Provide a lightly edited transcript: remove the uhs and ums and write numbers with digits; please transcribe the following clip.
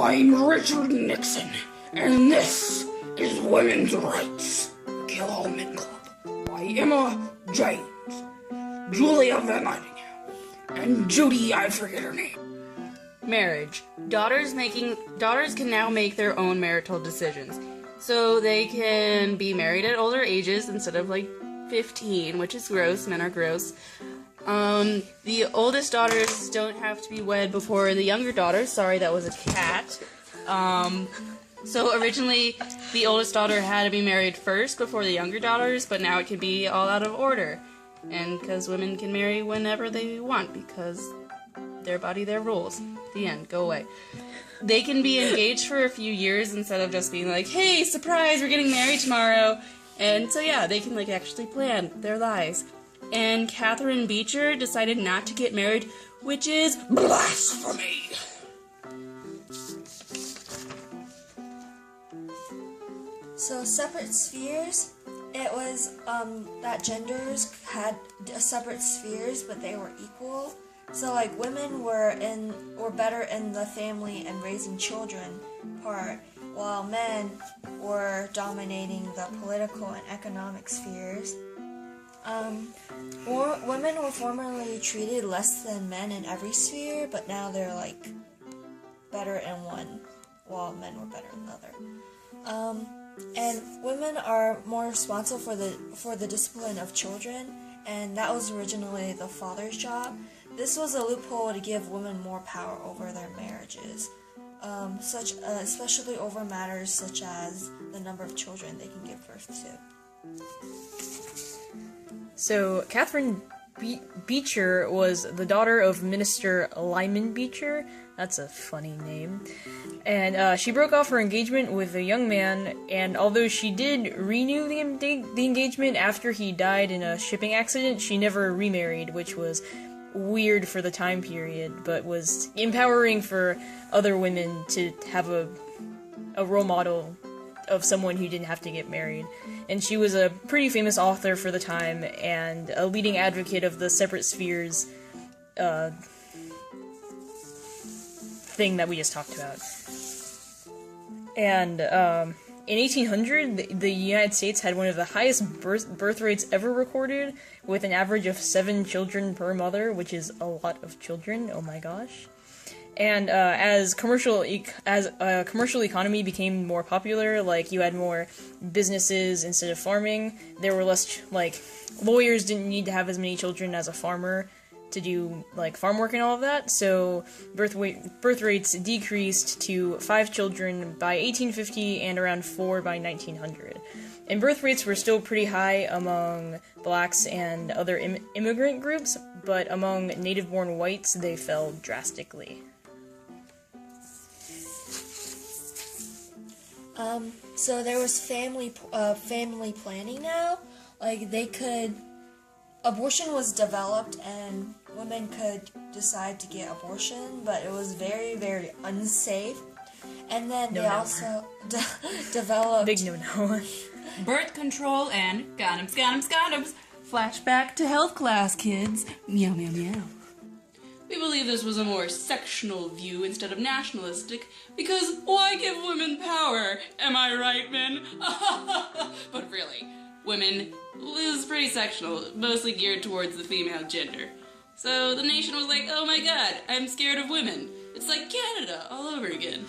I'm Richard Nixon, and this is Women's Rights, Kill All Men Club, by Emma, Jaynes, Julia VanLandingham, and Judy, I forget her name. Marriage. Daughters can now make their own marital decisions. So they can be married at older ages instead of 15, which is gross. Men are gross. The oldest daughters don't have to be wed before the younger daughters. Sorry, that was a cat. So originally, the oldest daughter had to be married first before the younger daughters, but now it can be all out of order. And because women can marry whenever they want, because their body, their rules. The end. Go away. They can be engaged for a few years instead of just being like, hey, surprise, we're getting married tomorrow. And so yeah, they can actually plan their lives. And Catherine Beecher decided not to get married, which is blasphemy. So separate spheres, it was that genders had separate spheres, but they were equal. So women were better in the family and raising children part, while men were dominating the political and economic spheres. Women were formerly treated less than men in every sphere, but now they're better in one, while men were better in the other. And women are more responsible for the discipline of children, and that was originally the father's job. This was a loophole to give women more power over their marriages, especially over matters such as the number of children they can give birth to. So, Catherine Beecher was the daughter of Minister Lyman Beecher. That's a funny name. And she broke off her engagement with a young man, and although she did renew the engagement after he died in a shipping accident, she never remarried, which was weird for the time period, but was empowering for other women to have a role model of someone who didn't have to get married. And she was a pretty famous author for the time, and a leading advocate of the separate spheres thing that we just talked about. And in 1800, the United States had one of the highest birth rates ever recorded, with an average of 7 children per mother, which is a lot of children, oh my gosh. And as commercial economy became more popular, you had more businesses instead of farming, there were less, lawyers didn't need to have as many children as a farmer to do, farm work and all of that, so birth rates decreased to 5 children by 1850 and around 4 by 1900. And birth rates were still pretty high among blacks and other immigrant groups, but among native-born whites, they fell drastically. So there was family planning now. Abortion was developed and women could decide to get abortion, but it was very, very unsafe. And then they also developed... Big no-no. Birth control and condoms. Flashback to health class, kids. Meow, meow, meow. We believe this was a more sectional view instead of nationalistic, because why give women power? Am I right, men? But really, women is pretty sectional, mostly geared towards the female gender. So the nation was like, oh my god, I'm scared of women. It's like Canada all over again.